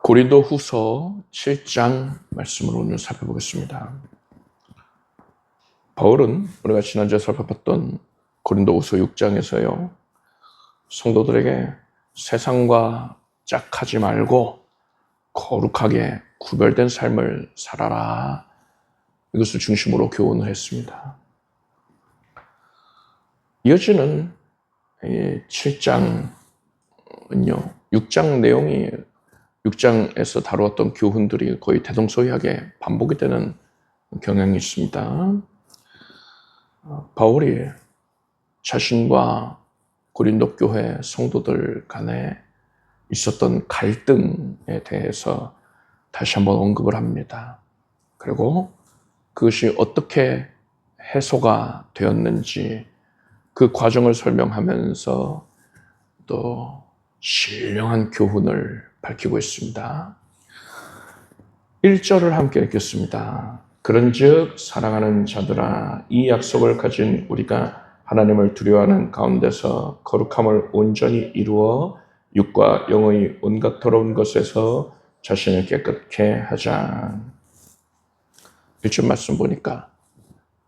고린도후서 7장 말씀을 오늘 살펴보겠습니다. 바울은 우리가 지난주에 살펴봤던 고린도후서 6장에서요. 성도들에게 세상과 짝하지 말고 거룩하게 구별된 삶을 살아라. 이것을 중심으로 교훈을 했습니다. 이어지는 7장은요. 6장 내용이 6장에서 다루었던 교훈들이 거의 대동소이하게 반복이 되는 경향이 있습니다. 바울이 자신과 고린도 교회 성도들 간에 있었던 갈등에 대해서 다시 한번 언급을 합니다. 그리고 그것이 어떻게 해소가 되었는지 그 과정을 설명하면서 또 신령한 교훈을 밝히고 있습니다. 1절을 함께 읽겠습니다. 그런즉 사랑하는 자들아, 이 약속을 가진 우리가 하나님을 두려워하는 가운데서 거룩함을 온전히 이루어 육과 영의 온갖 더러운 것에서 자신을 깨끗게 하자. 1절 말씀 보니까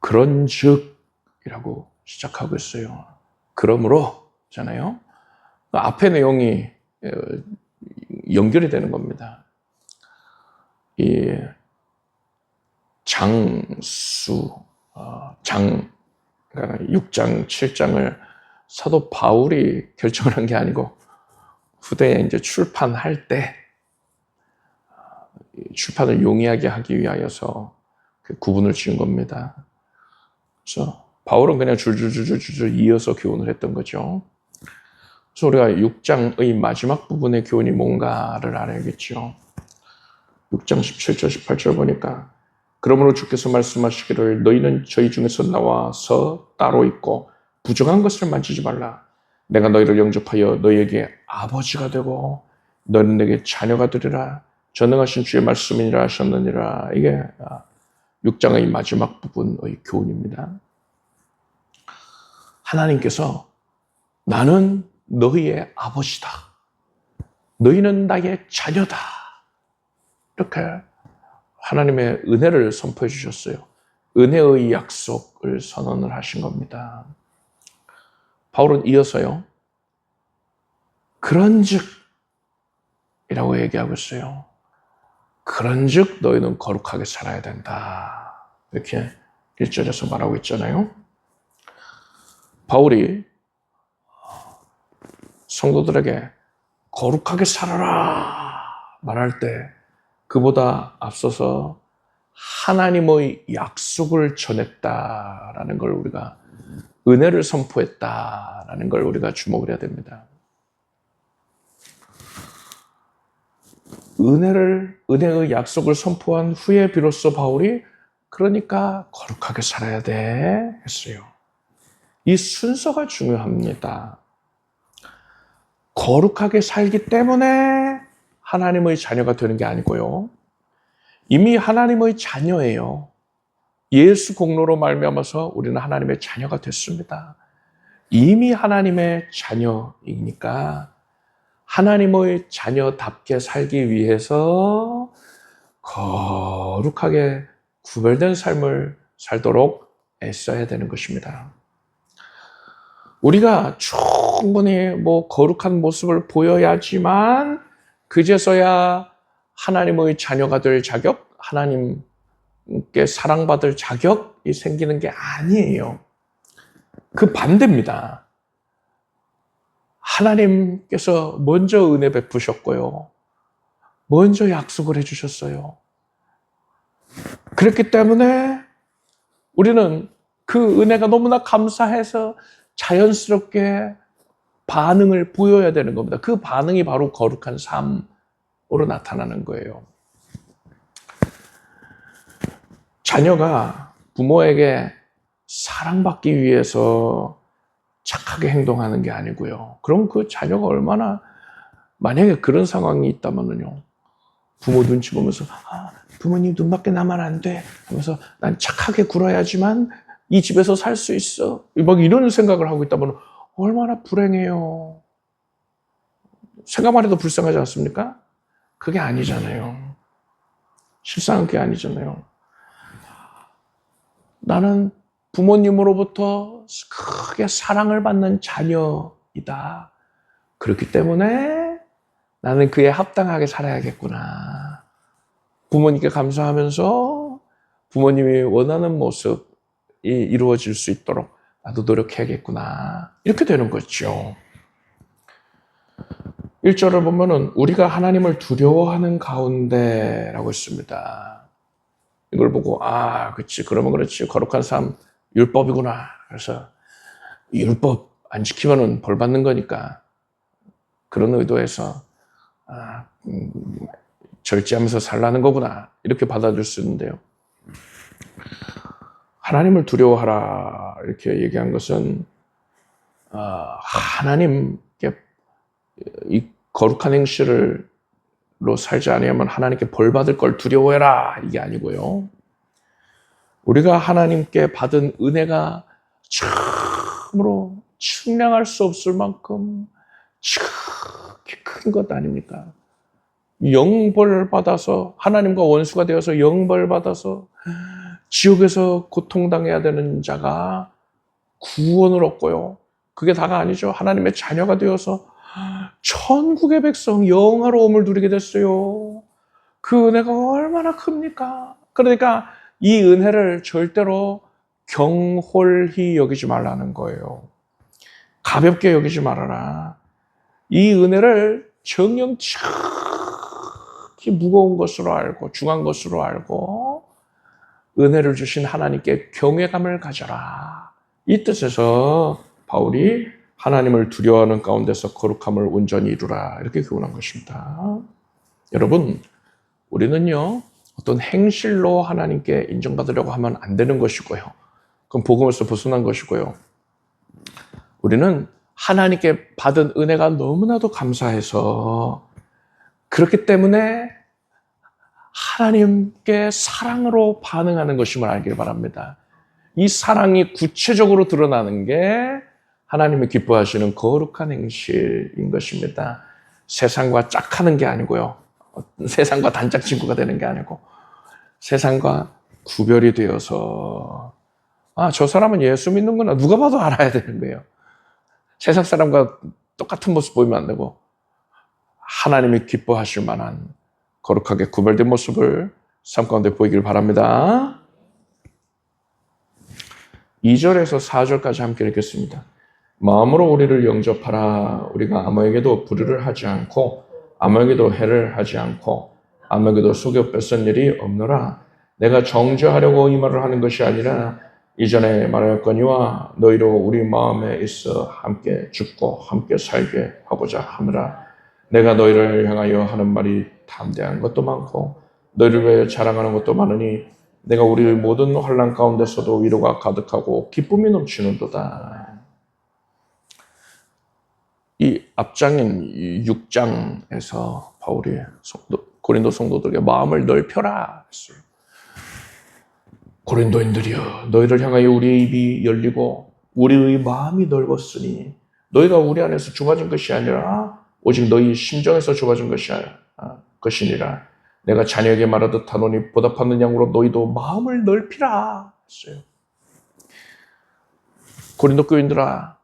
그런즉이라고 시작하고 있어요. 그러므로 잖아요. 앞의 내용이 연결이 되는 겁니다. 이 장수, 6장, 7장을 사도 바울이 결정을 한 게 아니고 후대에 이제 출판할 때 출판을 용이하게 하기 위하여서 그 구분을 지은 겁니다. 그래서 바울은 그냥 줄줄줄줄 이어서 교훈을 했던 거죠. 그래서 우리가 6장의 마지막 부분의 교훈이 뭔가를 알아야겠죠. 6장 17절, 18절 보니까 그러므로 주께서 말씀하시기를 너희는 저희 중에서 나와서 따로 있고 부정한 것을 만지지 말라. 내가 너희를 영접하여 너희에게 아버지가 되고 너희는 내게 자녀가 되리라. 전능하신 주의 말씀이니라 하셨느니라. 이게 6장의 마지막 부분의 교훈입니다. 하나님께서 나는 너희의 아버지다. 너희는 나의 자녀다. 이렇게 하나님의 은혜를 선포해 주셨어요. 은혜의 약속을 선언을 하신 겁니다. 바울은 이어서요. 그런즉 이라고 얘기하고 있어요. 그런즉 너희는 거룩하게 살아야 된다. 이렇게 1절에서 말하고 있잖아요. 바울이 성도들에게 거룩하게 살아라 말할 때 그보다 앞서서 하나님의 약속을 전했다라는 걸 우리가 은혜를 선포했다라는 걸 우리가 주목을 해야 됩니다. 은혜의 약속을 선포한 후에 비로소 바울이 그러니까 거룩하게 살아야 돼 했어요. 이 순서가 중요합니다. 거룩하게 살기 때문에 하나님의 자녀가 되는 게 아니고요. 이미 하나님의 자녀예요. 예수 공로로 말미암아서 우리는 하나님의 자녀가 됐습니다. 이미 하나님의 자녀이니까 하나님의 자녀답게 살기 위해서 거룩하게 구별된 삶을 살도록 애써야 되는 것입니다. 우리가 충분히 거룩한 모습을 보여야지만 그제서야 하나님의 자녀가 될 자격, 하나님께 사랑받을 자격이 생기는 게 아니에요. 그 반대입니다. 하나님께서 먼저 은혜 베푸셨고요. 먼저 약속을 해주셨어요. 그렇기 때문에 우리는 그 은혜가 너무나 감사해서 자연스럽게 반응을 보여야 되는 겁니다. 그 반응이 바로 거룩한 삶으로 나타나는 거예요. 자녀가 부모에게 사랑받기 위해서 착하게 행동하는 게 아니고요. 그럼 그 자녀가 얼마나, 만약에 그런 상황이 있다면요. 부모 눈치 보면서 부모님 눈밖에 나면 안 돼 하면서 난 착하게 굴어야지만 이 집에서 살 수 있어. 막 이런 생각을 하고 있다면 얼마나 불행해요. 생각만 해도 불쌍하지 않습니까? 그게 아니잖아요. 실상은 그게 아니잖아요. 나는 부모님으로부터 크게 사랑을 받는 자녀이다. 그렇기 때문에 나는 그에 합당하게 살아야겠구나. 부모님께 감사하면서 부모님이 원하는 모습이 이루어질 수 있도록 나도 노력해야겠구나. 이렇게 되는 거죠. 1절을 보면은 우리가 하나님을 두려워하는 가운데라고 했습니다. 이걸 보고 그치, 그러면 그렇지, 거룩한 삶 율법이구나. 그래서 율법 안 지키면은 벌 받는 거니까 그런 의도에서 절제하면서 살라는 거구나, 이렇게 받아들일 수 있는데요. 하나님을 두려워하라 이렇게 얘기한 것은 하나님께 이 거룩한 행실로 살지 아니하면 하나님께 벌 받을 걸 두려워해라, 이게 아니고요. 우리가 하나님께 받은 은혜가 참으로 측량할 수 없을 만큼 지극히 큰 것 아닙니까? 영벌 받아서 하나님과 원수가 되어서 영벌 받아서 지옥에서 고통당해야 되는 자가 구원을 얻고요. 그게 다가 아니죠. 하나님의 자녀가 되어서 천국의 백성 영화로움을 누리게 됐어요. 그 은혜가 얼마나 큽니까? 그러니까 이 은혜를 절대로 경홀히 여기지 말라는 거예요. 가볍게 여기지 말아라. 이 은혜를 정녕 특히 무거운 것으로 알고 중한 것으로 알고 은혜를 주신 하나님께 경외감을 가져라. 이 뜻에서 바울이 하나님을 두려워하는 가운데서 거룩함을 온전히 이루라, 이렇게 교훈한 것입니다. 여러분, 우리는요 어떤 행실로 하나님께 인정받으려고 하면 안 되는 것이고요. 그건 복음에서 벗어난 것이고요. 우리는 하나님께 받은 은혜가 너무나도 감사해서 그렇기 때문에 하나님께 사랑으로 반응하는 것임을 알길 바랍니다. 이 사랑이 구체적으로 드러나는 게 하나님이 기뻐하시는 거룩한 행실인 것입니다. 세상과 짝하는 게 아니고요. 세상과 단짝 친구가 되는 게 아니고 세상과 구별이 되어서 저 사람은 예수 믿는구나, 누가 봐도 알아야 되는 거예요. 세상 사람과 똑같은 모습 보이면 안 되고 하나님이 기뻐하실 만한 거룩하게 구별된 모습을 삶 가운데 보이길 바랍니다. 2절에서 4절까지 함께 읽겠습니다. 마음으로 우리를 영접하라. 우리가 아무에게도 불의를 하지 않고 아무에게도 해를 하지 않고 아무에게도 속여 뺏은 일이 없노라. 내가 정죄하려고 이 말을 하는 것이 아니라 이전에 말하였거니와 너희로 우리 마음에 있어 함께 죽고 함께 살게 하고자 하느라. 내가 너희를 향하여 하는 말이 담대한 것도 많고 너희를 위해 자랑하는 것도 많으니 내가 우리 모든 환난 가운데서도 위로가 가득하고 기쁨이 넘치는도다. 이 앞장인 6장에서 바울이 고린도 성도들에게 마음을 넓혀라 했어요. 고린도인들이여, 너희를 향하여 우리의 입이 열리고 우리의 마음이 넓었으니 너희가 우리 안에서 좁아진 것이 아니라 오직 너희 심정에서 좁아진 것이니라. 내가 자녀에게 말하듯 하노니 보답하는 양으로 너희도 마음을 넓히라 했어요. 고린도 교인들아,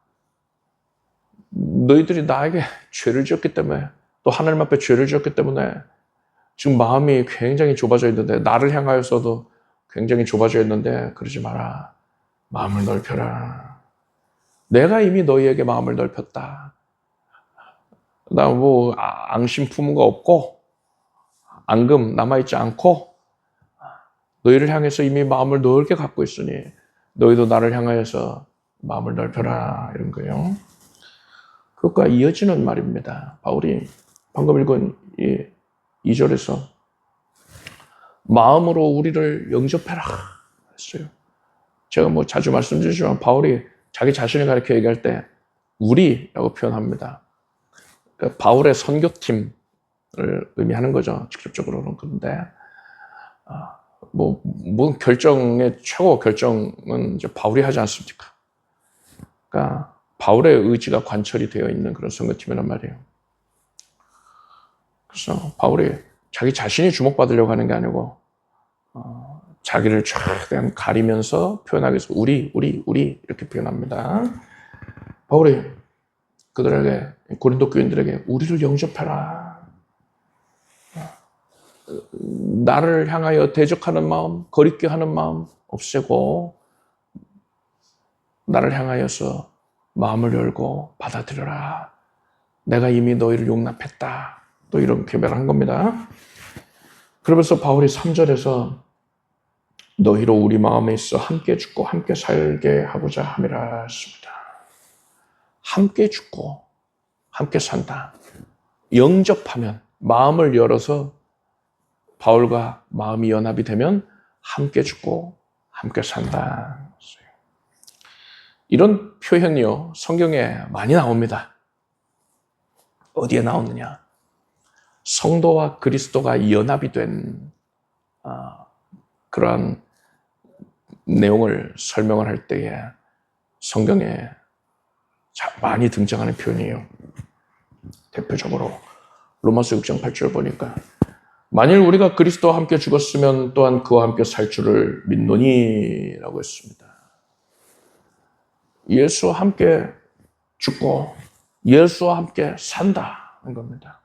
너희들이 나에게 죄를 지었기 때문에 또 하나님 앞에 죄를 지었기 때문에 지금 마음이 굉장히 좁아져 있는데, 나를 향하여서도 굉장히 좁아져 있는데 그러지 마라. 마음을 넓혀라. 내가 이미 너희에게 마음을 넓혔다. 나 앙심 품은 거 없고 앙금 남아있지 않고 너희를 향해서 이미 마음을 넓게 갖고 있으니 너희도 나를 향하여서 마음을 넓혀라, 이런 거예요. 그것과 이어지는 말입니다. 바울이 방금 읽은 이 2절에서 마음으로 우리를 영접해라 했어요. 제가 자주 말씀드리지만 바울이 자기 자신을 가리켜 얘기할 때 우리라고 표현합니다. 그러니까 바울의 선교팀을 의미하는 거죠. 직접적으로는. 그런데 모든 결정의 최고 결정은 이제 바울이 하지 않습니까? 그러니까 바울의 의지가 관철이 되어 있는 그런 선교팀이란 말이에요. 그래서 바울이 자기 자신이 주목받으려고 하는 게 아니고 자기를 최대한 가리면서 표현하기 위해서 우리 이렇게 표현합니다. 바울이 그들에게, 고린도 교인들에게 우리를 영접해라. 나를 향하여 대적하는 마음, 거리끼 하는 마음 없애고 나를 향하여서 마음을 열고 받아들여라. 내가 이미 너희를 용납했다. 또 이런 표현을 한 겁니다. 그러면서 바울이 3절에서 너희로 우리 마음에 있어 함께 죽고 함께 살게 하고자 함이라 했습니다. 함께 죽고 함께 산다. 영접하면, 마음을 열어서 바울과 마음이 연합이 되면 함께 죽고 함께 산다. 이런 표현이요, 성경에 많이 나옵니다. 어디에 나오느냐? 성도와 그리스도가 연합이 된 그러한 내용을 설명을 할 때에 성경에 많이 등장하는 표현이에요. 대표적으로 로마서 6장 8절 보니까 만일 우리가 그리스도와 함께 죽었으면 또한 그와 함께 살 줄을 믿노니 라고 했습니다. 예수와 함께 죽고 예수와 함께 산다는 겁니다.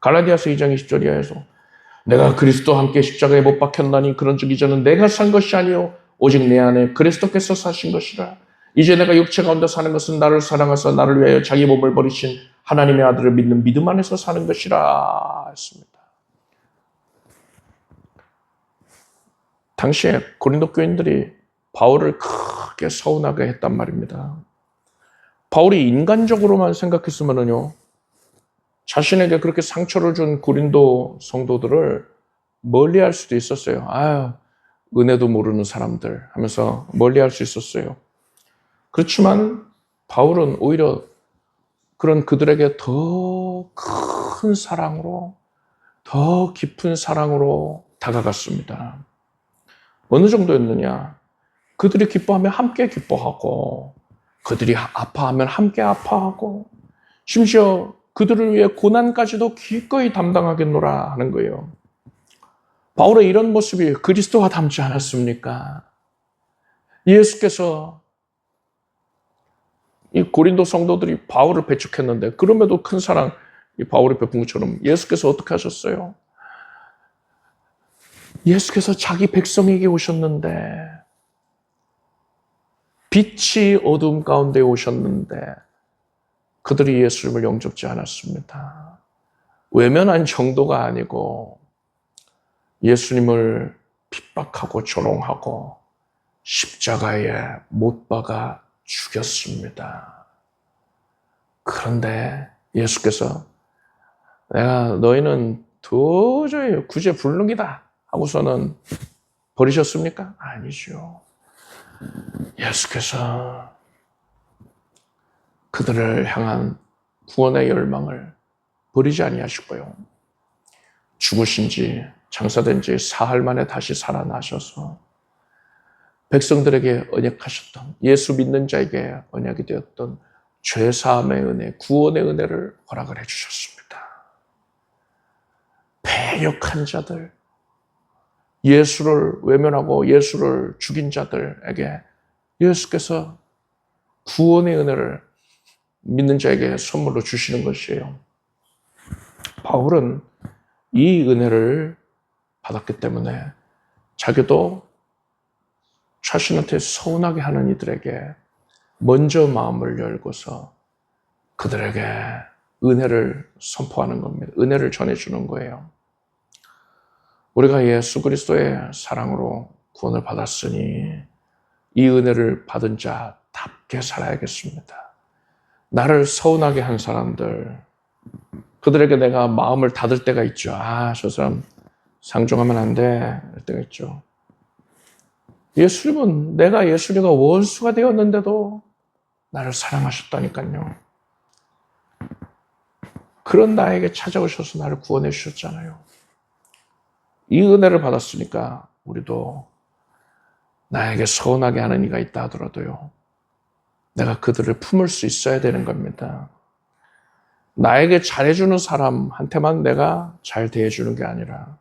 갈라디아서 2장 20절 이하에서 내가 그리스도와 함께 십자가에 못 박혔나니 그런즉 이제는 내가 산 것이 아니요 오직 내 안에 그리스도께서 사신 것이라. 이제 내가 육체 가운데 사는 것은 나를 사랑하사 나를 위하여 자기 몸을 버리신 하나님의 아들을 믿는 믿음 안에서 사는 것이라 했습니다. 당시에 고린도 교인들이 바울을 크게 서운하게 했단 말입니다. 바울이 인간적으로만 생각했으면요, 자신에게 그렇게 상처를 준 고린도 성도들을 멀리할 수도 있었어요. 아유, 은혜도 모르는 사람들 하면서 멀리할 수 있었어요. 그렇지만 바울은 오히려 그런 그들에게 더 큰 사랑으로, 더 깊은 사랑으로 다가갔습니다. 어느 정도였느냐? 그들이 기뻐하면 함께 기뻐하고, 그들이 아파하면 함께 아파하고, 심지어 그들을 위해 고난까지도 기꺼이 담당하겠노라 하는 거예요. 바울의 이런 모습이 그리스도와 닮지 않았습니까? 예수께서 이 고린도 성도들이 바울을 배척했는데 그럼에도 큰 사랑 이 바울이 베푼 것처럼 예수께서 어떻게 하셨어요? 예수께서 자기 백성에게 오셨는데, 빛이 어둠 가운데 오셨는데 그들이 예수님을 영접지 않았습니다. 외면한 정도가 아니고 예수님을 핍박하고 조롱하고 십자가에 못 박아 죽였습니다. 그런데 예수께서 내가 너희는 도저히 구제불능이다 하고서는 버리셨습니까? 아니죠. 예수께서 그들을 향한 구원의 열망을 버리지 아니하시고요. 죽으신 지 장사된 지 사흘 만에 다시 살아나셔서 백성들에게 언약하셨던, 예수 믿는 자에게 언약이 되었던 죄사함의 은혜, 구원의 은혜를 허락을 해주셨습니다. 패역한 자들, 예수를 외면하고 예수를 죽인 자들에게 예수께서 구원의 은혜를 믿는 자에게 선물로 주시는 것이에요. 바울은 이 은혜를 받았기 때문에 자기도 자신한테 서운하게 하는 이들에게 먼저 마음을 열고서 그들에게 은혜를 선포하는 겁니다. 은혜를 전해주는 거예요. 우리가 예수 그리스도의 사랑으로 구원을 받았으니 이 은혜를 받은 자답게 살아야겠습니다. 나를 서운하게 한 사람들, 그들에게 내가 마음을 닫을 때가 있죠. 저 사람 상종하면 안 돼. 할 때가 있죠. 예수님은 내가 예수님과 원수가 되었는데도 나를 사랑하셨다니까요. 그런 나에게 찾아오셔서 나를 구원해 주셨잖아요. 이 은혜를 받았으니까 우리도 나에게 서운하게 하는 이가 있다 하더라도요, 내가 그들을 품을 수 있어야 되는 겁니다. 나에게 잘해주는 사람한테만 내가 잘 대해주는 게 아니라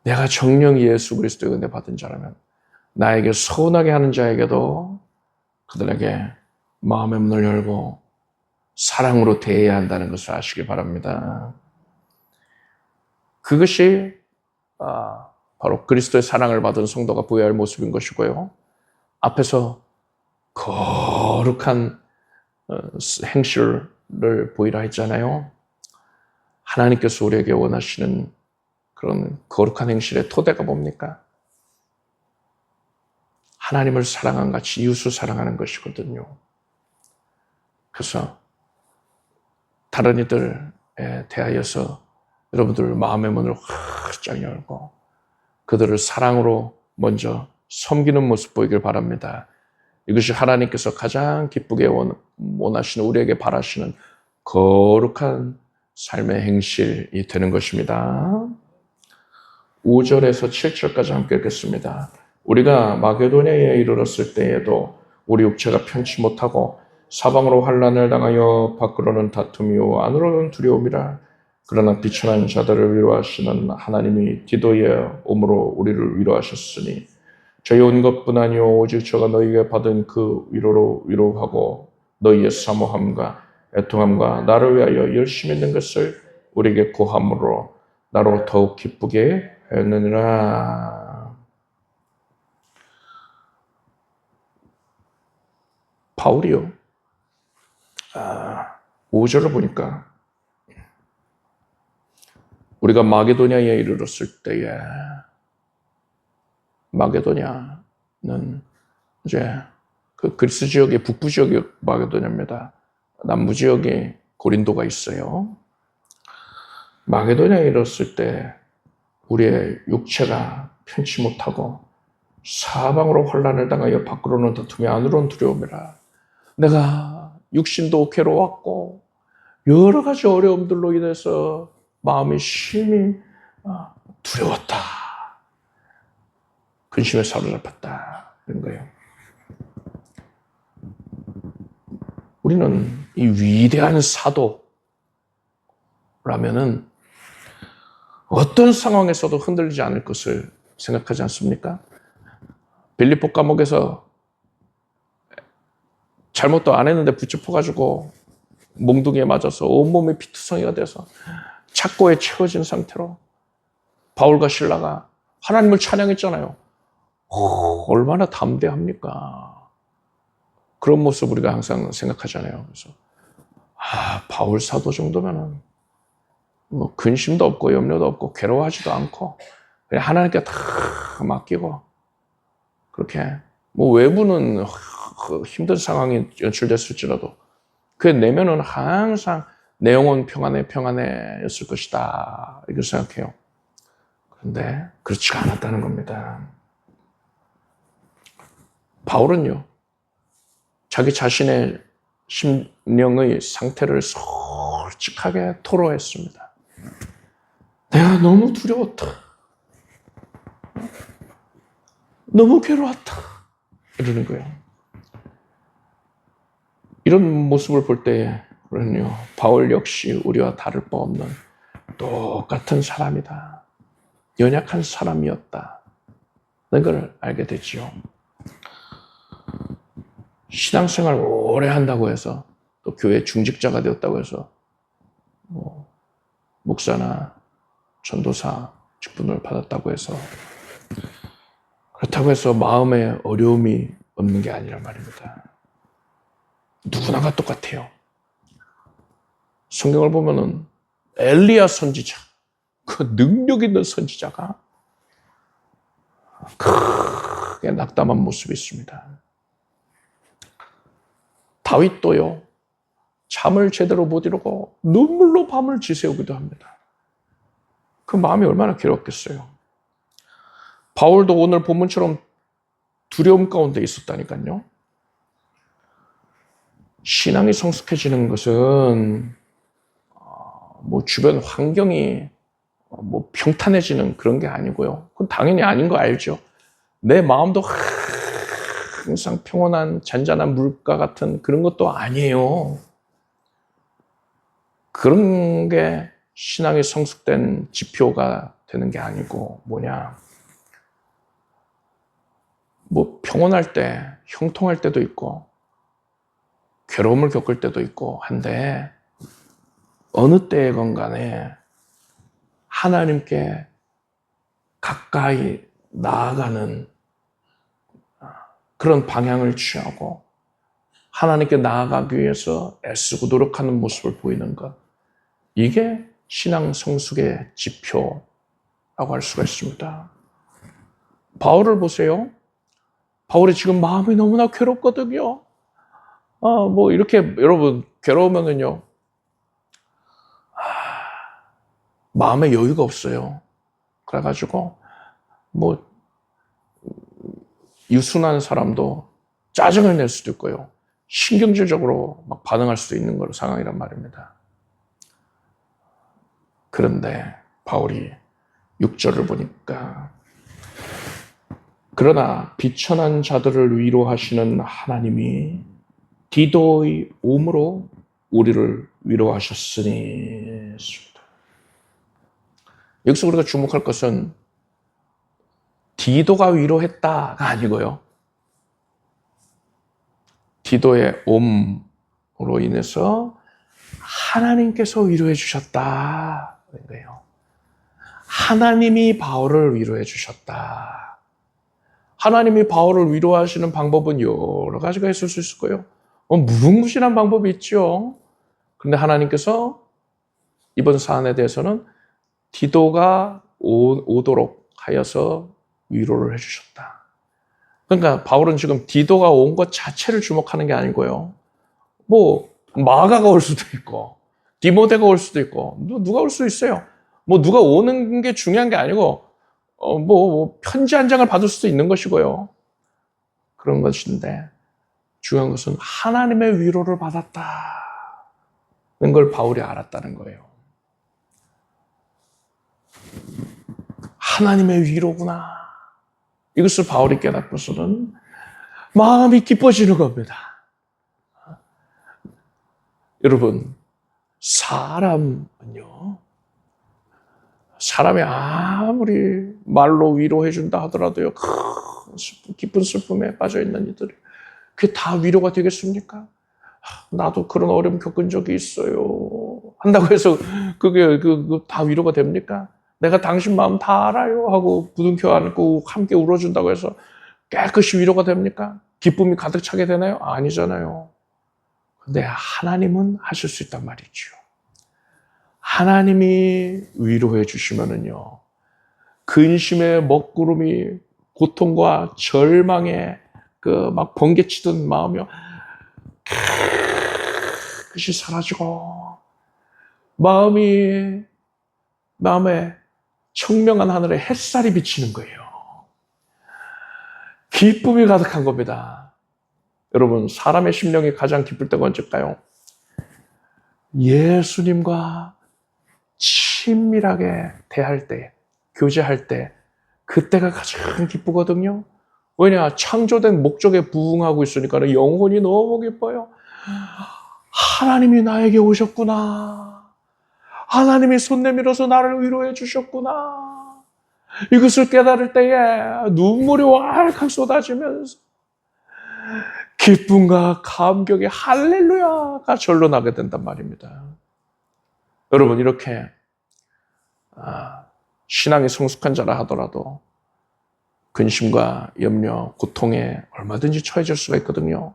내가 정령 예수 그리스도의 은혜 받은 자라면 나에게 서운하게 하는 자에게도 그들에게 마음의 문을 열고 사랑으로 대해야 한다는 것을 아시기 바랍니다. 그것이 바로 그리스도의 사랑을 받은 성도가 보여야 할 모습인 것이고요. 앞에서 거룩한 행실을 보이라 했잖아요. 하나님께서 우리에게 원하시는 그런 거룩한 행실의 토대가 뭡니까? 하나님을 사랑한 같이 이웃을 사랑하는 것이거든요. 그래서 다른 이들에 대하여서 여러분들 마음의 문을 활짝 열고 그들을 사랑으로 먼저 섬기는 모습 보이길 바랍니다. 이것이 하나님께서 가장 기쁘게 원하시는 우리에게 바라시는 거룩한 삶의 행실이 되는 것입니다. 5절에서 7절까지 함께 읽겠습니다. 우리가 마게도냐에 이르렀을 때에도 우리 육체가 편치 못하고 사방으로 환난을 당하여 밖으로는 다툼이요 안으로는 두려움이라. 그러나 비천한 자들을 위로하시는 하나님이 디도에 오므로 우리를 위로하셨으니 저희 온 것뿐 아니요 오직 저가 너희에게 받은 그 위로로 위로하고 너희의 사모함과 애통함과 나를 위하여 열심히 있는 것을 우리에게 고함으로 나로 더욱 기쁘게 했느니라. 바울이요. 5절을 보니까 우리가 마게도냐에 이르렀을 때에 마게도냐는 이제 그 그리스 지역의 북부 지역이 마게도냐입니다. 남부 지역에 고린도가 있어요. 마게도냐에 이르렀을 때 우리의 육체가 편치 못하고 사방으로 혼란을 당하여 밖으로는 다툼이 안으로는 두려움이라. 내가 육신도 괴로웠고 여러 가지 어려움들로 인해서 마음이 심히 두려웠다. 근심에 사로잡혔다. 이런 거예요. 우리는 이 위대한 사도라면은 어떤 상황에서도 흔들리지 않을 것을 생각하지 않습니까? 빌립보 감옥에서 잘못도 안 했는데 붙잡혀가지고 몽둥이에 맞아서 온몸이 피투성이가 돼서 착고에 채워진 상태로 바울과 실라가 하나님을 찬양했잖아요. 얼마나 담대합니까? 그런 모습 우리가 항상 생각하잖아요. 그래서 바울 사도 정도면은 뭐 근심도 없고 염려도 없고 괴로워하지도 않고 그냥 하나님께 다 맡기고 그렇게 뭐 외부는 힘든 상황이 연출됐을지라도 그 내면은 항상 내 영혼 평안했을 것이다 이렇게 생각해요. 그런데 그렇지가 않았다는 겁니다. 바울은요 자기 자신의 심령의 상태를 솔직하게 토로했습니다. 내가 너무 두려웠다. 너무 괴로웠다. 이러는 거예요. 이런 모습을 볼 때는요, 바울 역시 우리와 다를 바 없는 똑같은 사람이다. 연약한 사람이었다. 이걸 알게 됐죠. 신앙생활 오래 한다고 해서 또 교회 중직자가 되었다고 해서 뭐 목사나 전도사 직분을 받았다고 해서 그렇다고 해서 마음에 어려움이 없는 게 아니란 말입니다. 누구나가 똑같아요. 성경을 보면은 엘리야 선지자, 그 능력 있는 선지자가 크게 낙담한 모습이 있습니다. 다윗도요, 잠을 제대로 못 이루고 눈물로 밤을 지새우기도 합니다. 그 마음이 얼마나 괴롭겠어요. 바울도 오늘 본문처럼 두려움 가운데 있었다니까요. 신앙이 성숙해지는 것은 뭐 주변 환경이 뭐 평탄해지는 그런 게 아니고요. 그건 당연히 아닌 거 알죠. 내 마음도 항상 평온한 잔잔한 물가 같은 그런 것도 아니에요. 그런 게 신앙이 성숙된 지표가 되는 게 아니고 뭐냐. 뭐 평온할 때, 형통할 때도 있고 괴로움을 겪을 때도 있고 한데 어느 때건 간에 하나님께 가까이 나아가는 그런 방향을 취하고 하나님께 나아가기 위해서 애쓰고 노력하는 모습을 보이는 것. 이게 신앙 성숙의 지표라고 할 수가 있습니다. 바울을 보세요. 바울이 지금 마음이 너무나 괴롭거든요. 뭐 이렇게 여러분 괴로우면은요. 마음에 여유가 없어요. 그래가지고 뭐 유순한 사람도 짜증을 낼 수도 있고요. 신경질적으로 막 반응할 수도 있는 그런 상황이란 말입니다. 그런데 바울이 6절을 보니까 그러나 비천한 자들을 위로하시는 하나님이 디도의 오음으로 우리를 위로하셨으니. 여기서 우리가 주목할 것은 디도가 위로했다가 아니고요. 디도의 오음으로 인해서 하나님께서 위로해 주셨다. 거예요. 하나님이 바울을 위로해 주셨다. 하나님이 바울을 위로하시는 방법은 여러 가지가 있을 수 있을 거예요. 무궁무진한 방법이 있죠. 그런데 하나님께서 이번 사안에 대해서는 디도가 오도록 하여서 위로를 해주셨다. 그러니까 바울은 지금 디도가 온 것 자체를 주목하는 게 아니고요. 뭐 마가가 올 수도 있고 디모데가 올 수도 있고 누가 올 수 있어요. 뭐 누가 오는 게 중요한 게 아니고 뭐 편지 한 장을 받을 수도 있는 것이고요. 그런 것인데 중요한 것은 하나님의 위로를 받았다는 걸 바울이 알았다는 거예요. 하나님의 위로구나. 이것을 바울이 깨닫고서는 마음이 기뻐지는 겁니다. 여러분, 사람은요, 사람이 아무리 말로 위로해준다 하더라도요, 큰 슬픔, 깊은 슬픔에 빠져있는 이들이 그게 다 위로가 되겠습니까? 나도 그런 어려움 겪은 적이 있어요. 한다고 해서 그게 다 위로가 됩니까? 내가 당신 마음 다 알아요 하고 부둥켜 안고 함께 울어준다고 해서 깨끗이 위로가 됩니까? 기쁨이 가득 차게 되나요? 아니잖아요. 근데 하나님은 하실 수 있단 말이죠. 하나님이 위로해 주시면은요, 근심의 먹구름이 고통과 절망에 막 번개치던 마음이요, 그것이 사라지고 마음에 청명한 하늘에 햇살이 비치는 거예요. 기쁨이 가득한 겁니다. 여러분, 사람의 심령이 가장 기쁠 때가 언제일까요? 예수님과 친밀하게 대할 때, 교제할 때, 그때가 가장 기쁘거든요. 왜냐? 창조된 목적에 부응하고 있으니까 영혼이 너무 기뻐요. 하나님이 나에게 오셨구나. 하나님이 손 내밀어서 나를 위로해 주셨구나. 이것을 깨달을 때에 눈물이 왈칵 쏟아지면서 기쁨과 감격의 할렐루야가 절로 나게 된단 말입니다. 여러분, 이렇게 신앙이 성숙한 자라 하더라도 근심과 염려, 고통에 얼마든지 처해질 수가 있거든요.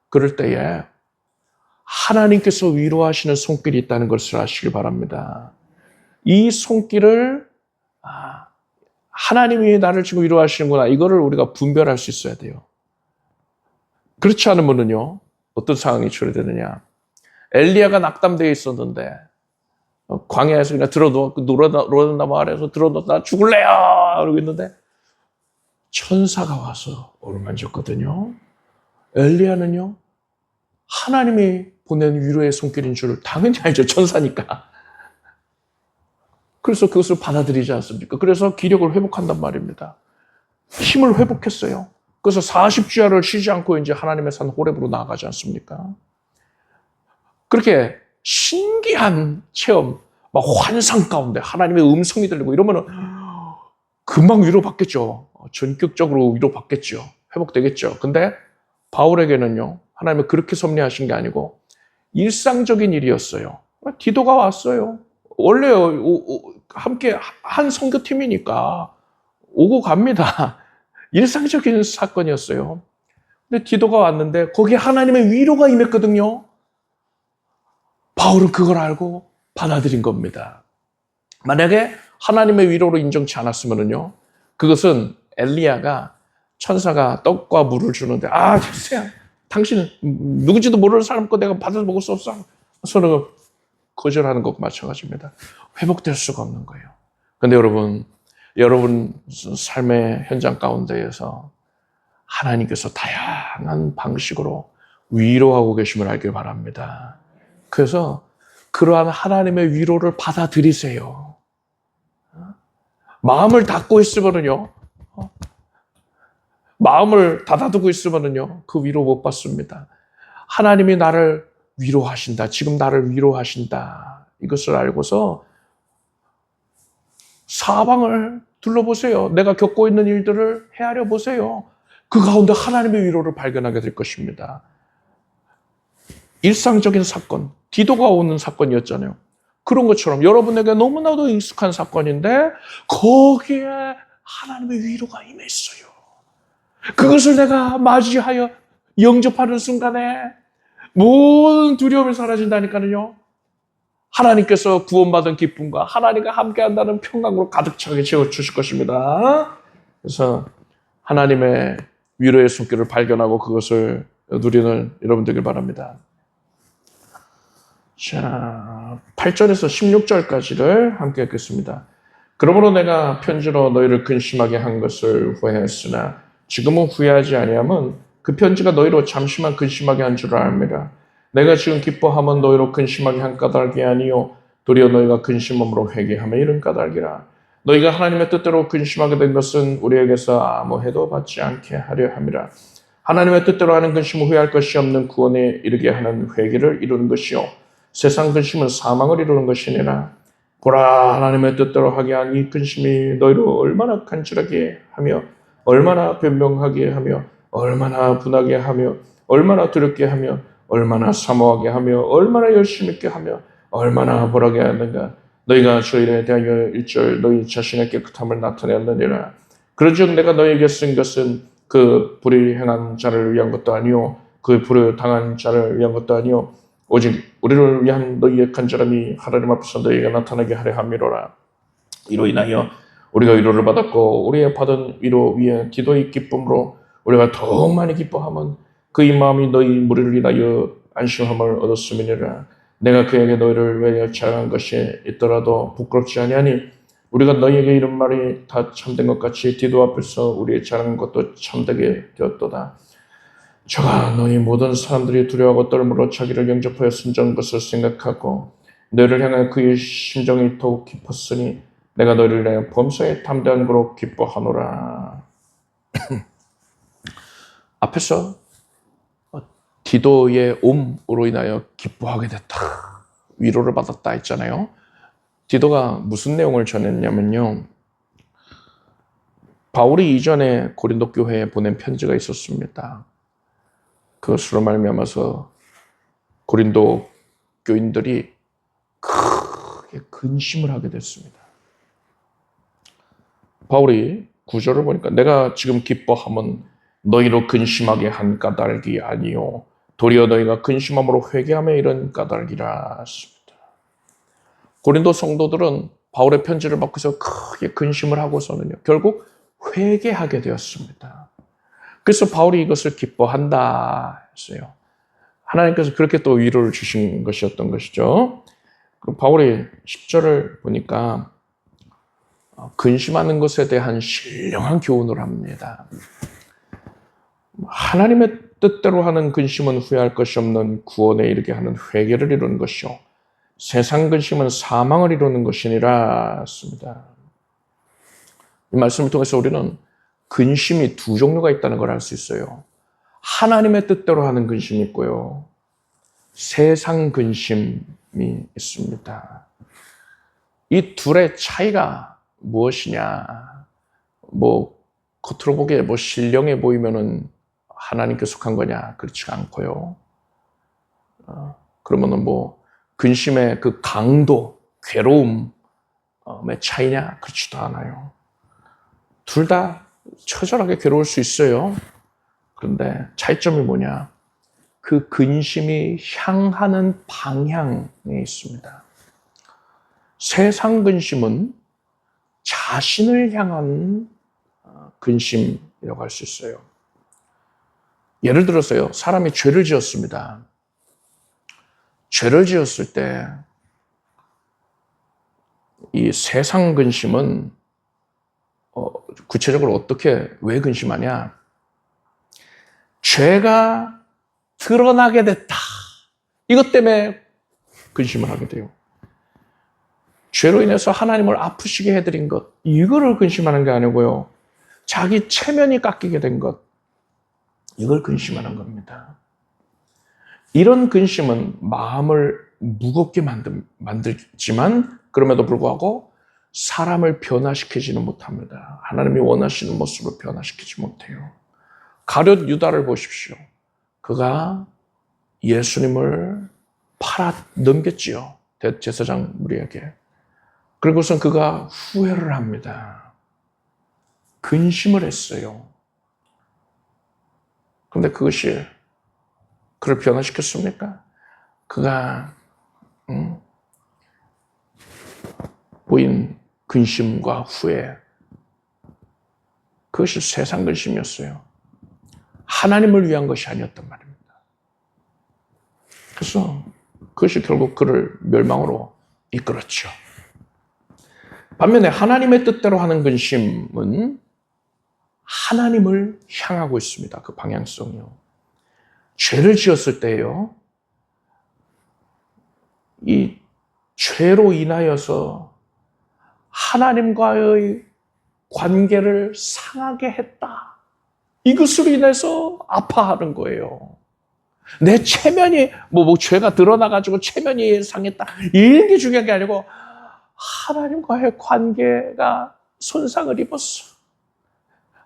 그럴 때에 하나님께서 위로하시는 손길이 있다는 것을 아시길 바랍니다. 이 손길을 하나님이 나를 지금 위로하시는구나, 이거를 우리가 분별할 수 있어야 돼요. 그렇지 않으면요, 어떤 상황이 처리되느냐. 엘리야가 낙담되어 있었는데 광야에서 그냥 노르나무 아래에서 들어놓다 죽을래요 그러고 있는데 천사가 와서 어루만졌거든요. 엘리야는요, 하나님이 보낸 위로의 손길인 줄 당연히 알죠. 천사니까. 그래서 그것을 받아들이지 않습니까? 그래서 기력을 회복한단 말입니다. 힘을 회복했어요. 그래서 40주야를 쉬지 않고 이제 하나님의 산 호렙으로 나아가지 않습니까? 그렇게 신기한 체험, 막 환상 가운데 하나님의 음성이 들리고 이러면은 금방 위로받겠죠. 전격적으로 위로받겠죠. 회복되겠죠. 근데 바울에게는요, 하나님은 그렇게 섭리하신 게 아니고 일상적인 일이었어요. 디도가 왔어요. 원래 함께 한 선교팀이니까 오고 갑니다. 일상적인 사건이었어요. 근데 디도가 왔는데 거기에 하나님의 위로가 임했거든요. 바울은 그걸 알고 받아들인 겁니다. 만약에 하나님의 위로로 인정치 않았으면요, 그것은 엘리야가 천사가 떡과 물을 주는데, 주세요. 당신은 누군지도 모르는 사람 거 내가 받아서 먹을 수 없어. 서로 거절하는 것과 마찬가지입니다. 회복될 수가 없는 거예요. 근데 여러분 삶의 현장 가운데에서 하나님께서 다양한 방식으로 위로하고 계심을 알길 바랍니다. 그래서 그러한 하나님의 위로를 받아들이세요. 마음을 닫고 있으면요, 마음을 닫아두고 있으면요, 그 위로 못 받습니다. 하나님이 나를 위로하신다. 지금 나를 위로하신다. 이것을 알고서 사방을 둘러보세요. 내가 겪고 있는 일들을 헤아려 보세요. 그 가운데 하나님의 위로를 발견하게 될 것입니다. 일상적인 사건, 디도가 오는 사건이었잖아요. 그런 것처럼 여러분에게 너무나도 익숙한 사건인데 거기에 하나님의 위로가 임했어요. 그것을 내가 맞이하여 영접하는 순간에 모든 두려움이 사라진다니까요. 하나님께서 구원받은 기쁨과 하나님과 함께한다는 평강으로 가득 차게 채워주실 것입니다. 그래서 하나님의 위로의 손길을 발견하고 그것을 누리는 여러분 되길 바랍니다. 자, 8절에서 16절까지를 함께 읽겠습니다. 그러므로 내가 편지로 너희를 근심하게 한 것을 후회했으나 지금은 후회하지 아니함은 그 편지가 너희로 잠시만 근심하게 한 줄 알미라. 내가 지금 기뻐함은 너희로 근심하게 한 까닭이 아니요 도리어 너희가 근심함으로 회개하며 이른 까닭이라. 너희가 하나님의 뜻대로 근심하게 된 것은 우리에게서 아무 해도 받지 않게 하려 함이라. 하나님의 뜻대로 하는 근심은 후회할 것이 없는 구원에 이르게 하는 회개를 이루는 것이요 세상 근심은 사망을 이루는 것이니라. 보라, 하나님의 뜻대로 하게 한 이 근심이 너희로 얼마나 간절하게 하며 얼마나 변명하게 하며 얼마나 분하게 하며 얼마나 두렵게 하며 얼마나 사모하게 하며 얼마나 열심 있게 하며 얼마나 벌하게 하는가. 너희가 저 일에 대하여 일절 너희 자신의 깨끗함을 나타내었느니라. 그런즉 내가 너희에게 쓴 것은 그 불의 행한 자를 위한 것도 아니요 그 불을 당한 자를 위한 것도 아니요 오직 우리를 위한 너희의 간절함이 하나님 앞에서 너희에게 나타나게 하려 함이로라. 이로 인하여 우리가 위로를 받았고 우리의 받은 위로 위에 기도의 기쁨으로 우리가 더욱 많이 기뻐하면 그의 마음이 너희 무리를 인하여 안심함을 얻었음이니라. 내가 그에게 너희를 위하여 자랑한 것이 있더라도 부끄럽지 아니하니 우리가 너희에게 이런 말이 다 참된 것 같이 디도 앞에서 우리의 자랑한 것도 참되게 되었도다. 저가 너희 모든 사람들이 두려워하고 떨므로 자기를 영접하여 순전한 것을 생각하고 너희를 향한 그의 심정이 더욱 깊었으니 내가 너희를 향해 범사에 담대한 거로 기뻐하노라. 앞에서 디도의 옴으로 인하여 기뻐하게 됐다. 위로를 받았다 했잖아요. 디도가 무슨 내용을 전했냐면요. 바울이 이전에 고린도 교회에 보낸 편지가 있었습니다. 그것으로 말미암아서 고린도 교인들이 크게 근심을 하게 됐습니다. 바울이 구절을 보니까 내가 지금 기뻐함은 너희로 근심하게 한 까닭이 아니요 도리어 너희가 근심함으로 회개하며 이런 까닭이라 했습니다. 고린도 성도들은 바울의 편지를 받고서 크게 근심을 하고서는요 결국 회개하게 되었습니다. 그래서 바울이 이것을 기뻐한다 했어요. 하나님께서 그렇게 또 위로를 주신 것이었던 것이죠. 그럼 바울이 10절을 보니까 근심하는 것에 대한 신령한 교훈을 합니다. 하나님의 뜻대로 하는 근심은 후회할 것이 없는 구원에 이르게 하는 회개를 이루는 것이요 세상 근심은 사망을 이루는 것이니라 했습니다. 이 말씀을 통해서 우리는 근심이 두 종류가 있다는 걸 알 수 있어요. 하나님의 뜻대로 하는 근심이 있고요. 세상 근심이 있습니다. 이 둘의 차이가 무엇이냐? 겉으로 보기에 신령해 보이면은 하나님께 속한 거냐? 그렇지 않고요. 그러면은 근심의 그 강도, 괴로움의 차이냐? 그렇지도 않아요. 둘 다 처절하게 괴로울 수 있어요. 그런데 차이점이 뭐냐? 그 근심이 향하는 방향에 있습니다. 세상 근심은 자신을 향한 근심이라고 할 수 있어요. 예를 들어서요, 사람이 죄를 지었습니다. 죄를 지었을 때 이 세상 근심은 구체적으로 왜 근심하냐? 죄가 드러나게 됐다. 이것 때문에 근심을 하게 돼요. 죄로 인해서 하나님을 아프시게 해드린 것, 이거를 근심하는 게 아니고요. 자기 체면이 깎이게 된 것, 이걸 근심하는 겁니다. 이런 근심은 마음을 무겁게 만들지만 그럼에도 불구하고 사람을 변화시키지는 못합니다. 하나님이 원하시는 모습을 변화시키지 못해요. 가룟 유다를 보십시오. 그가 예수님을 팔아 넘겼지요. 대제사장 무리에게. 그리고선 그가 후회를 합니다. 근심을 했어요. 그런데 그것이 그를 변화시켰습니까? 그가 보인 근심과 후회, 그것이 세상 근심이었어요. 하나님을 위한 것이 아니었단 말입니다. 그래서 그것이 결국 그를 멸망으로 이끌었죠. 반면에 하나님의 뜻대로 하는 근심은 하나님을 향하고 있습니다. 그 방향성이요. 죄를 지었을 때요, 이 죄로 인하여서 하나님과의 관계를 상하게 했다. 이것으로 인해서 아파하는 거예요. 내 체면이, 죄가 드러나가지고 체면이 상했다. 이런 게 중요한 게 아니고, 하나님과의 관계가 손상을 입었어.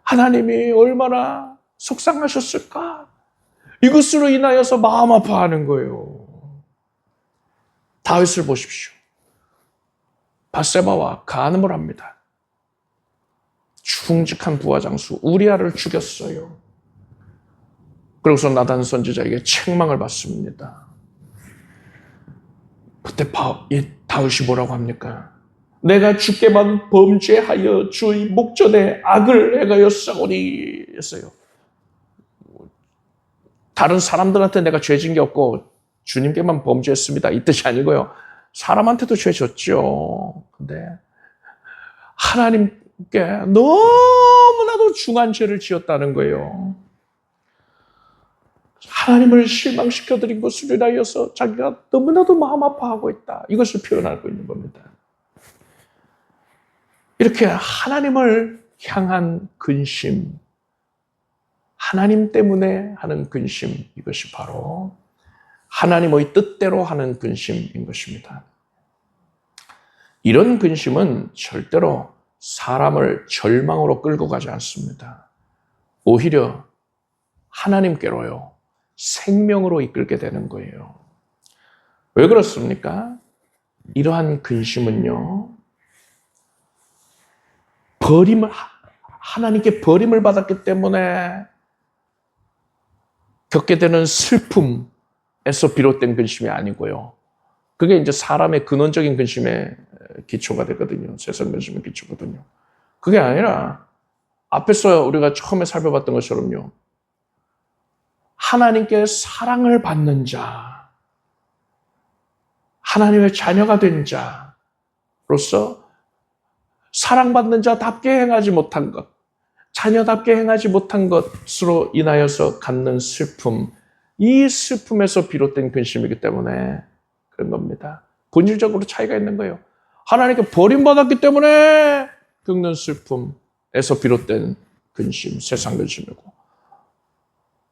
하나님이 얼마나 속상하셨을까? 이것으로 인하여서 마음 아파하는 거예요. 다윗을 보십시오. 밧세바와 간음을 합니다. 충직한 부하장수 우리아를 죽였어요. 그러고서 나단 선지자에게 책망을 받습니다. 그때 다윗이 뭐라고 합니까? 내가 주께만 범죄하여 주의 목전에 악을 행하였사오니 했어요. 다른 사람들한테 내가 죄 진 게 없고 주님께만 범죄했습니다. 이 뜻이 아니고요. 사람한테도 죄 졌죠. 근데 하나님께 너무나도 중한 죄를 지었다는 거예요. 하나님을 실망시켜드린 것을 인하여서 자기가 너무나도 마음 아파하고 있다. 이것을 표현하고 있는 겁니다. 이렇게 하나님을 향한 근심, 하나님 때문에 하는 근심, 이것이 바로 하나님의 뜻대로 하는 근심인 것입니다. 이런 근심은 절대로 사람을 절망으로 끌고 가지 않습니다. 오히려 하나님께로요, 생명으로 이끌게 되는 거예요. 왜 그렇습니까? 이러한 근심은요, 하나님께 버림을 받았기 때문에 겪게 되는 슬픔에서 비롯된 근심이 아니고요. 그게 이제 사람의 근원적인 근심의 기초가 되거든요. 세상 근심의 기초거든요. 그게 아니라 앞에서 우리가 처음에 살펴봤던 것처럼요. 하나님께 사랑을 받는 자, 하나님의 자녀가 된 자로서 사랑받는 자답게 행하지 못한 것, 자녀답게 행하지 못한 것으로 인하여서 갖는 슬픔, 이 슬픔에서 비롯된 근심이기 때문에 그런 겁니다. 본질적으로 차이가 있는 거예요. 하나님께 버림받았기 때문에 겪는 슬픔에서 비롯된 근심, 세상 근심이고,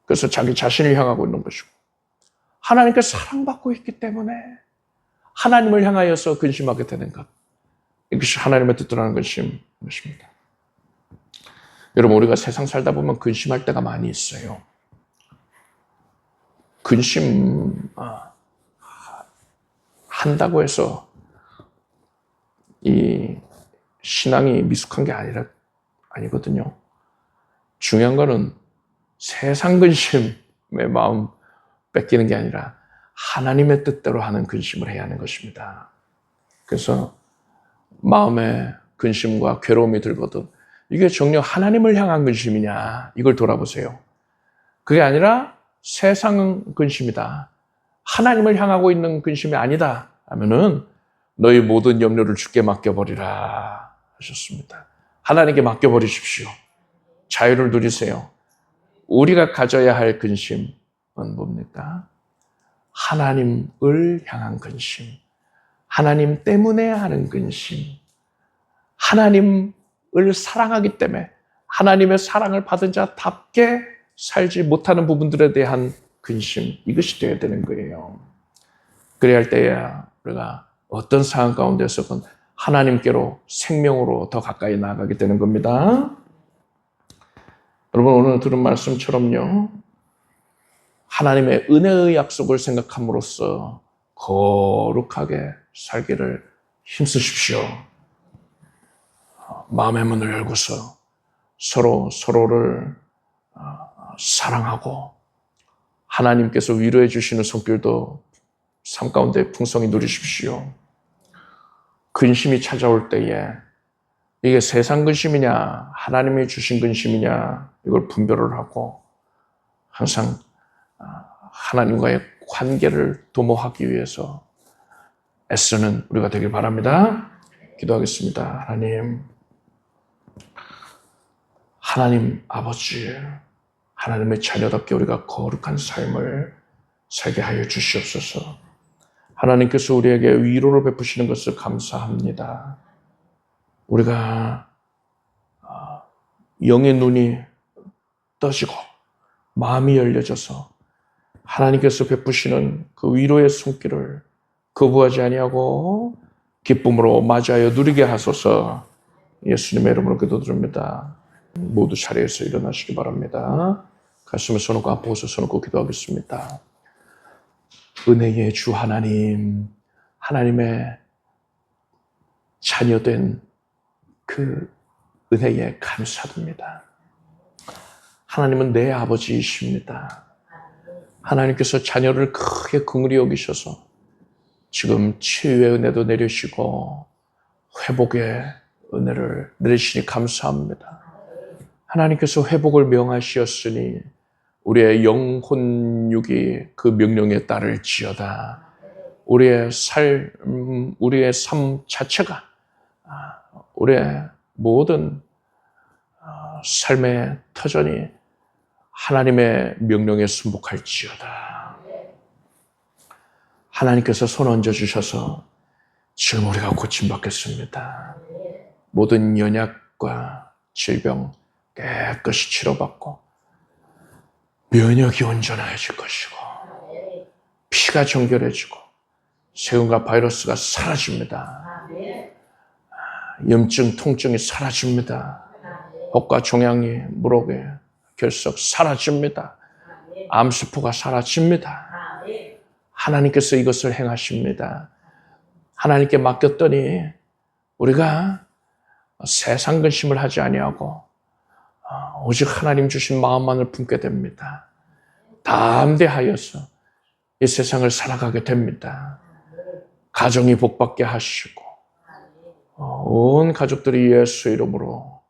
그래서 자기 자신을 향하고 있는 것이고, 하나님께 사랑받고 있기 때문에 하나님을 향하여서 근심하게 되는 것. 이것이 하나님의 뜻대로라는 것입니다. 여러분, 우리가 세상 살다 보면 근심할 때가 많이 있어요. 근심 한다고 해서 이 신앙이 미숙한 게 아니거든요. 중요한 거는 세상 근심의 마음 뺏기는 게 아니라 하나님의 뜻대로 하는 근심을 해야 하는 것입니다. 그래서 마음에 근심과 괴로움이 들거든 이게 정녕 하나님을 향한 근심이냐 이걸 돌아보세요. 그게 아니라 세상 근심이다. 하나님을 향하고 있는 근심이 아니다 하면은 너희 모든 염려를 주께 맡겨버리라 하셨습니다. 하나님께 맡겨버리십시오. 자유를 누리세요. 우리가 가져야 할 근심은 뭡니까? 하나님을 향한 근심, 하나님 때문에 하는 근심, 하나님을 사랑하기 때문에 하나님의 사랑을 받은 자답게 살지 못하는 부분들에 대한 근심, 이것이 되어야 되는 거예요. 그래야 할 때야 우리가 어떤 상황 가운데서건 하나님께로 생명으로 더 가까이 나아가게 되는 겁니다. 여러분, 오늘 들은 말씀처럼요, 하나님의 은혜의 약속을 생각함으로써 거룩하게 살기를 힘쓰십시오. 마음의 문을 열고서 서로를 사랑하고 하나님께서 위로해 주시는 손길도 삶 가운데 풍성히 누리십시오. 근심이 찾아올 때에 이게 세상 근심이냐 하나님이 주신 근심이냐 이걸 분별을 하고 항상 하나님과의 관계를 도모하기 위해서 애쓰는 우리가 되길 바랍니다. 기도하겠습니다. 하나님 아버지, 하나님의 자녀답게 우리가 거룩한 삶을 살게 하여 주시옵소서. 하나님께서 우리에게 위로를 베푸시는 것을 감사합니다. 우리가 영의 눈이 떠지고 마음이 열려져서 하나님께서 베푸시는 그 위로의 손길을 거부하지 아니하고 기쁨으로 맞이하여 누리게 하소서. 예수님의 이름으로 기도드립니다. 모두 자리에서 일어나시기 바랍니다. 가슴에 손을 꽉 보고서 손을 꼭 기도하겠습니다. 은혜의 주 하나님, 하나님의 자녀된 그 은혜에 감사드립니다. 하나님은 내 아버지이십니다. 하나님께서 자녀를 크게 긍휼히 여기셔서 지금 치유의 은혜도 내리시고 회복의 은혜를 내리시니 감사합니다. 하나님께서 회복을 명하시었으니 우리의 영혼육이 그 명령에 따를지어다. 우리의 삶 자체가 우리의 모든 삶의 터전이 하나님의 명령에 순복할지어다. 하나님께서 손 얹어주셔서 지금 우리가 고침받겠습니다. 모든 연약과 질병 깨끗이 치료받고 면역이 온전해질 것이고 피가 정결해지고 세균과 바이러스가 사라집니다. 염증, 통증이 사라집니다. 혹과 종양이, 무릎에 결석 사라집니다. 암세포가 사라집니다. 하나님께서 이것을 행하십니다. 하나님께 맡겼더니 우리가 세상 근심을 하지 아니하고 오직 하나님 주신 마음만을 품게 됩니다. 담대하여서 이 세상을 살아가게 됩니다. 가정이 복받게 하시고 온 가족들이 예수 이름으로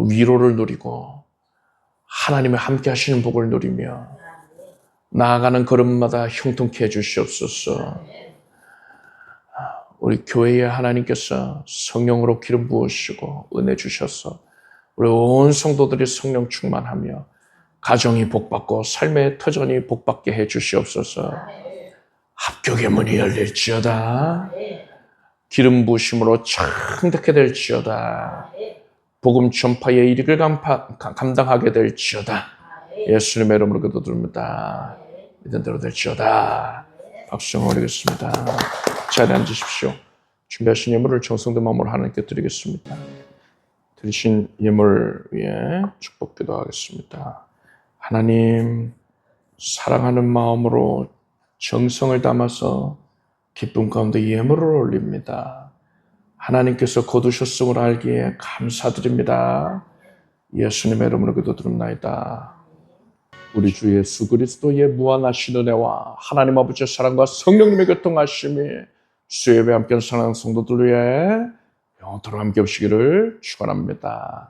위로를 누리고 하나님의 함께 하시는 복을 누리며 나아가는 걸음마다 형통케 해주시옵소서. 우리 교회에 하나님께서 성령으로 기름 부으시고 은혜 주셔서 우리 온 성도들이 성령 충만하며 가정이 복받고 삶의 터전이 복받게 해주시옵소서. 합격의 문이 열릴지어다. 기름 부으심으로 창대케 될지어다. 복음 전파의 일익을 감당하게 될지어다. 예수님의 이름으로 기도드립니다. 믿은 대로 될지어다. 박수 좀 올리겠습니다. 자리에 앉으십시오. 준비하신 예물을 정성된 마음으로 하나님께 드리겠습니다. 드리신 예물 위에 축복 기도하겠습니다. 하나님, 사랑하는 마음으로 정성을 담아서 기쁨 가운데 예물을 올립니다. 하나님께서 거두셨음을 알기에 감사드립니다. 예수님의 이름으로 기도드립니다. 우리 주 예수 그리스도의 무한하신 은혜와 하나님 아버지의 사랑과 성령님의 교통하심이 수요예배 함께하는 사랑하는 성도들 위해 영원토록 함께 없시기를 축원합니다.